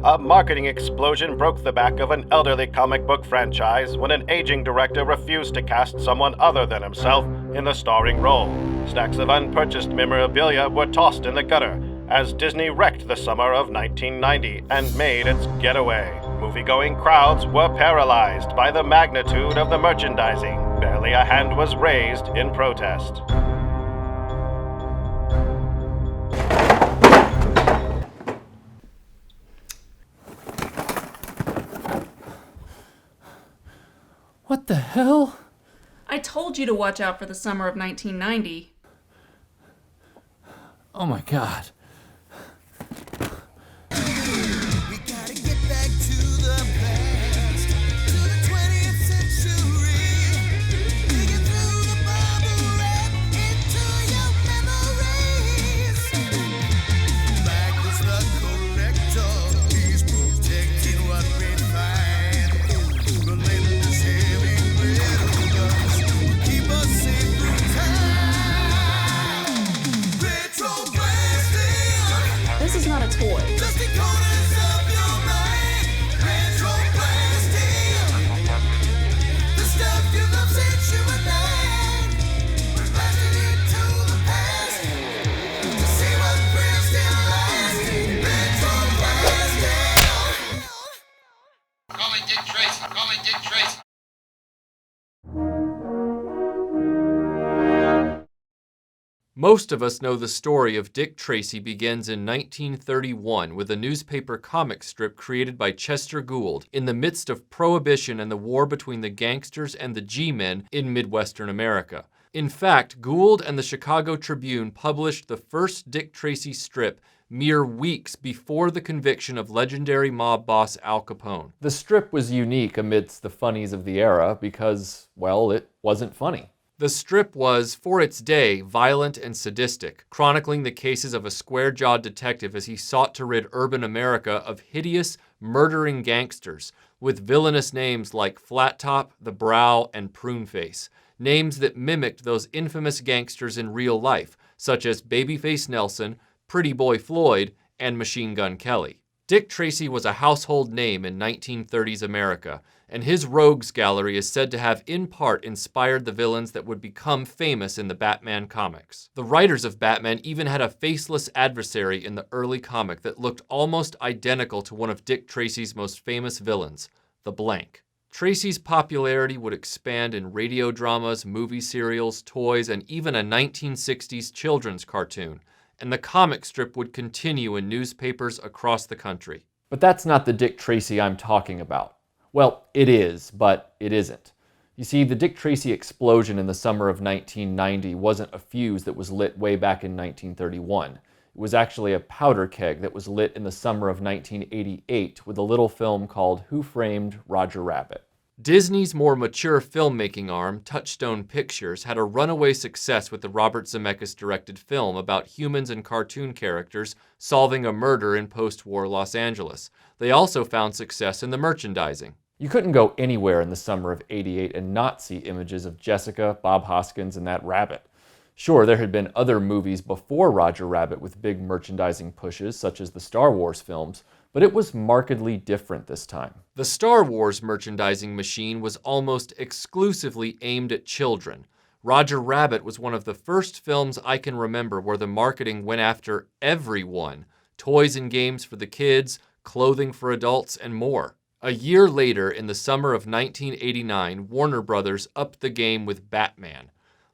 A marketing explosion broke the back of an elderly comic book franchise when an aging director refused to cast someone other than himself in the starring role. Stacks of unpurchased memorabilia were tossed in the gutter as Disney wrecked the summer of 1990 and made its getaway. Movie-going crowds were paralyzed by the magnitude of the merchandising. Barely a hand was raised in protest. What the hell? I told you to watch out for the summer of 1990. Oh my god. We gotta get back to the past, to the 20th century. Digging through the bubble wrap into your memories. Back was the collector, he's protecting what we find. Relentless heavy rhythms keep us safe through time. RetroBlasting. This is not a toy. Just the corners of your mind. RetroBlasting. The stuff you love since you were 9. We're blasting into the past to see what thrill still lasts. RetroBlasting. Call me Dick Tracy. Call me Dick Tracy. Most of us know the story of Dick Tracy begins in 1931 with a newspaper comic strip created by Chester Gould in the midst of Prohibition and the war between the gangsters and the G-men in Midwestern America. In fact, Gould and the Chicago Tribune published the first Dick Tracy strip mere weeks before the conviction of legendary mob boss Al Capone. The strip was unique amidst the funnies of the era because, well, it wasn't funny. The strip was, for its day, violent and sadistic, chronicling the cases of a square-jawed detective as he sought to rid urban America of hideous, murdering gangsters, with villainous names like Flat Top, The Brow, and Pruneface, names that mimicked those infamous gangsters in real life, such as Babyface Nelson, Pretty Boy Floyd, and Machine Gun Kelly. Dick Tracy was a household name in 1930s America, and his rogues gallery is said to have in part inspired the villains that would become famous in the Batman comics. The writers of Batman even had a faceless adversary in the early comic that looked almost identical to one of Dick Tracy's most famous villains, the Blank. Tracy's popularity would expand in radio dramas, movie serials, toys, and even a 1960s children's cartoon, and the comic strip would continue in newspapers across the country. But that's not the Dick Tracy I'm talking about. Well, it is, but it isn't. You see, the Dick Tracy explosion in the summer of 1990 wasn't a fuse that was lit way back in 1931. It was actually a powder keg that was lit in the summer of 1988 with a little film called Who Framed Roger Rabbit? Disney's more mature filmmaking arm, Touchstone Pictures, had a runaway success with the Robert Zemeckis-directed film about humans and cartoon characters solving a murder in post-war Los Angeles. They also found success in the merchandising. You couldn't go anywhere in the summer of '88 and not see images of Jessica, Bob Hoskins, and that rabbit. Sure, there had been other movies before Roger Rabbit with big merchandising pushes, such as the Star Wars films, but it was markedly different this time. The Star Wars merchandising machine was almost exclusively aimed at children. Roger Rabbit was one of the first films I can remember where the marketing went after everyone. Toys and games for the kids, clothing for adults, and more. A year later, in the summer of 1989, Warner Brothers upped the game with Batman.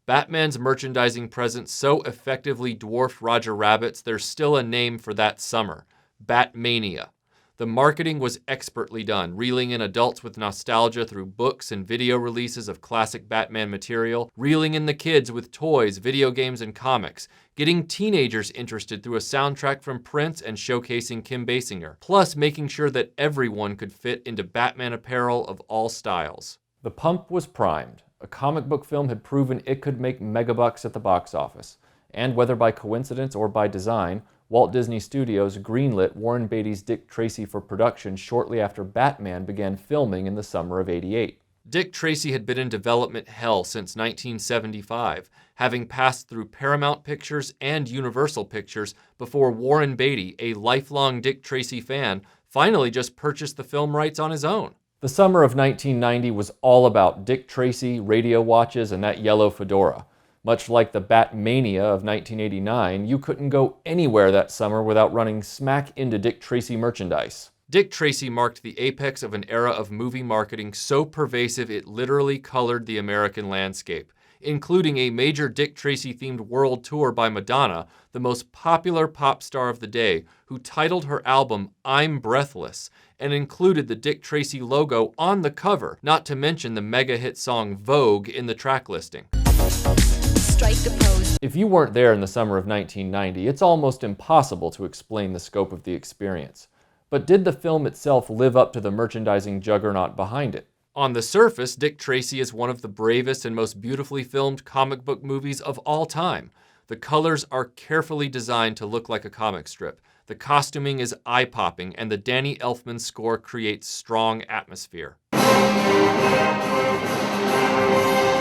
Batman's merchandising presence so effectively dwarfed Roger Rabbit's there's still a name for that summer: Batmania. The marketing was expertly done, reeling in adults with nostalgia through books and video releases of classic Batman material, reeling in the kids with toys, video games, and comics, getting teenagers interested through a soundtrack from Prince and showcasing Kim Basinger, plus making sure that everyone could fit into Batman apparel of all styles. The pump was primed. A comic book film had proven it could make megabucks at the box office. And whether by coincidence or by design, Walt Disney Studios greenlit Warren Beatty's Dick Tracy for production shortly after Batman began filming in the summer of '88. Dick Tracy had been in development hell since 1975, having passed through Paramount Pictures and Universal Pictures before Warren Beatty, a lifelong Dick Tracy fan, finally just purchased the film rights on his own. The summer of 1990 was all about Dick Tracy, radio watches, and that yellow fedora. Much like the Batmania of 1989, you couldn't go anywhere that summer without running smack into Dick Tracy merchandise. Dick Tracy marked the apex of an era of movie marketing so pervasive it literally colored the American landscape, including a major Dick Tracy-themed world tour by Madonna, the most popular pop star of the day, who titled her album I'm Breathless and included the Dick Tracy logo on the cover, not to mention the mega hit song Vogue in the track listing. If you weren't there in the summer of 1990, it's almost impossible to explain the scope of the experience. But did the film itself live up to the merchandising juggernaut behind it? On the surface, Dick Tracy is one of the bravest and most beautifully filmed comic book movies of all time. The colors are carefully designed to look like a comic strip. The costuming is eye-popping, and the Danny Elfman score creates strong atmosphere.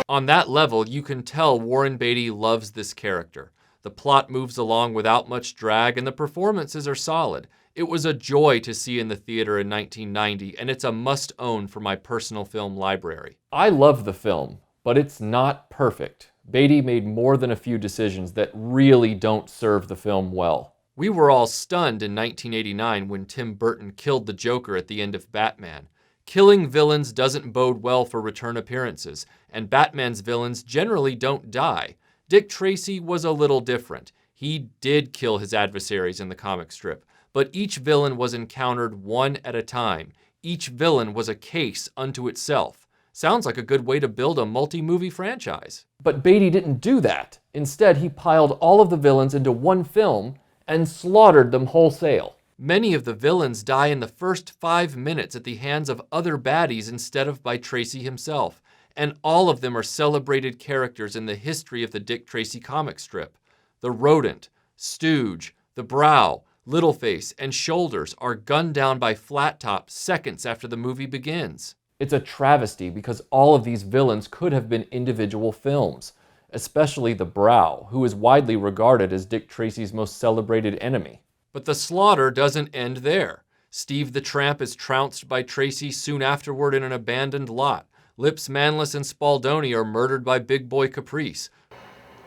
On that level, you can tell Warren Beatty loves this character. The plot moves along without much drag, and the performances are solid. It was a joy to see in the theater in 1990, and it's a must-own for my personal film library. I love the film, but it's not perfect. Beatty made more than a few decisions that really don't serve the film well. We were all stunned in 1989 when Tim Burton killed the Joker at the end of Batman. Killing villains doesn't bode well for return appearances, and Batman's villains generally don't die. Dick Tracy was a little different. He did kill his adversaries in the comic strip, but each villain was encountered one at a time. Each villain was a case unto itself. Sounds like a good way to build a multi-movie franchise. But Beatty didn't do that. Instead, he piled all of the villains into one film and slaughtered them wholesale. Many of the villains die in the first 5 minutes at the hands of other baddies instead of by Tracy himself, and all of them are celebrated characters in the history of the Dick Tracy comic strip. The Rodent, Stooge, the Brow, Littleface, and Shoulders are gunned down by Flat Top seconds after the movie begins. It's a travesty because all of these villains could have been individual films, especially the Brow, who is widely regarded as Dick Tracy's most celebrated enemy. But the slaughter doesn't end there. Steve the Tramp is trounced by Tracy soon afterward in an abandoned lot. Lips, Manless, and Spaldoni are murdered by Big Boy Caprice.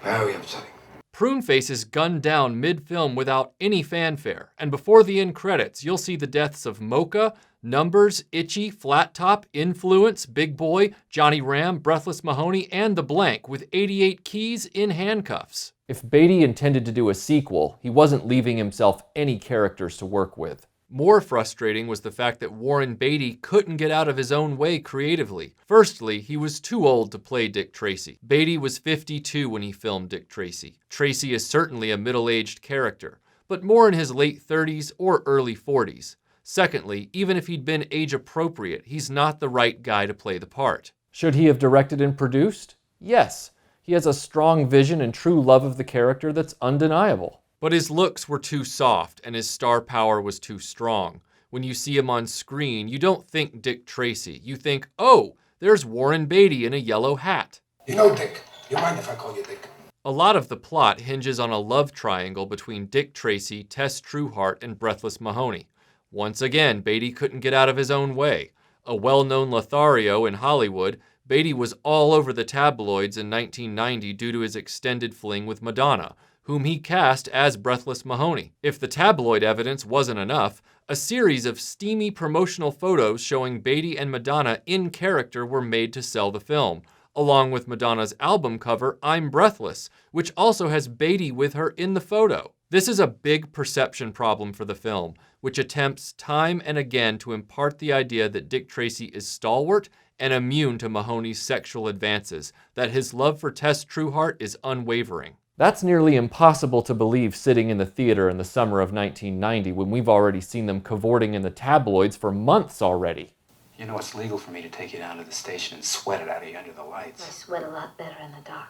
Very upsetting. Pruneface is gunned down mid-film without any fanfare, and before the end credits, you'll see the deaths of Mocha, Numbers, Itchy, Flat Top, Influence, Big Boy, Johnny Ram, Breathless Mahoney, and the Blank, with 88 keys in handcuffs. If Beatty intended to do a sequel, he wasn't leaving himself any characters to work with. More frustrating was the fact that Warren Beatty couldn't get out of his own way creatively. Firstly, he was too old to play Dick Tracy. Beatty was 52 when he filmed Dick Tracy. Tracy is certainly a middle-aged character, but more in his late 30s or early 40s. Secondly, even if he'd been age-appropriate, he's not the right guy to play the part. Should he have directed and produced? Yes. He has a strong vision and true love of the character that's undeniable. But his looks were too soft, and his star power was too strong. When you see him on screen, you don't think Dick Tracy. You think, oh, there's Warren Beatty in a yellow hat. You know, Dick, you mind if I call you Dick? A lot of the plot hinges on a love triangle between Dick Tracy, Tess Trueheart, and Breathless Mahoney. Once again, Beatty couldn't get out of his own way. A well-known Lothario in Hollywood, Beatty was all over the tabloids in 1990 due to his extended fling with Madonna, whom he cast as Breathless Mahoney. If the tabloid evidence wasn't enough, a series of steamy promotional photos showing Beatty and Madonna in character were made to sell the film, along with Madonna's album cover, I'm Breathless, which also has Beatty with her in the photo. This is a big perception problem for the film, which attempts time and again to impart the idea that Dick Tracy is stalwart and immune to Mahoney's sexual advances, that his love for Tess Trueheart is unwavering. That's nearly impossible to believe sitting in the theater in the summer of 1990 when we've already seen them cavorting in the tabloids for months already. You know it's legal for me to take you down to the station and sweat it out of you under the I lights. sweat a lot better in the dark.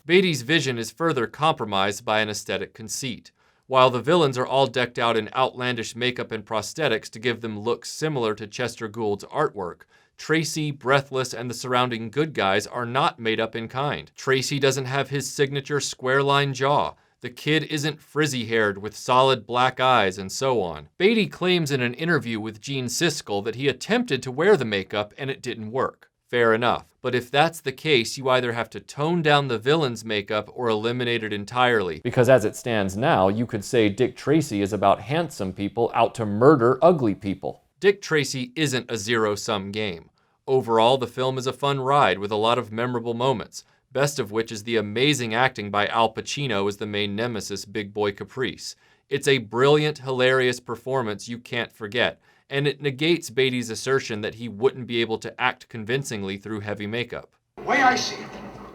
Beatty's vision is further compromised by an aesthetic conceit. While the villains are all decked out in outlandish makeup and prosthetics to give them looks similar to Chester Gould's artwork, Tracy, Breathless, and the surrounding good guys are not made up in kind. Tracy doesn't have his signature square-line jaw. The kid isn't frizzy-haired with solid black eyes and so on. Beatty claims in an interview with Gene Siskel that he attempted to wear the makeup and it didn't work. Fair enough. But if that's the case, you either have to tone down the villain's makeup or eliminate it entirely. Because as it stands now, you could say Dick Tracy is about handsome people out to murder ugly people. Dick Tracy isn't a zero-sum game. Overall, the film is a fun ride with a lot of memorable moments, best of which is the amazing acting by Al Pacino as the main nemesis, Big Boy Caprice. It's a brilliant, hilarious performance you can't forget, and it negates Beatty's assertion that he wouldn't be able to act convincingly through heavy makeup. The way I see it,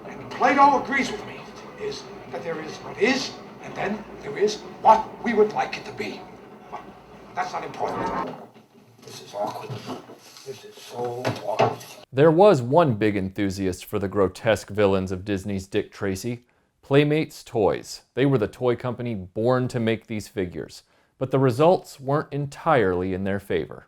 and Plato agrees with me, is that there is what is, and then there is what we would like it to be. But that's not important. This is awkward. This is so awkward. There was one big enthusiast for the grotesque villains of Disney's Dick Tracy, Playmates Toys. They were the toy company born to make these figures, but the results weren't entirely in their favor.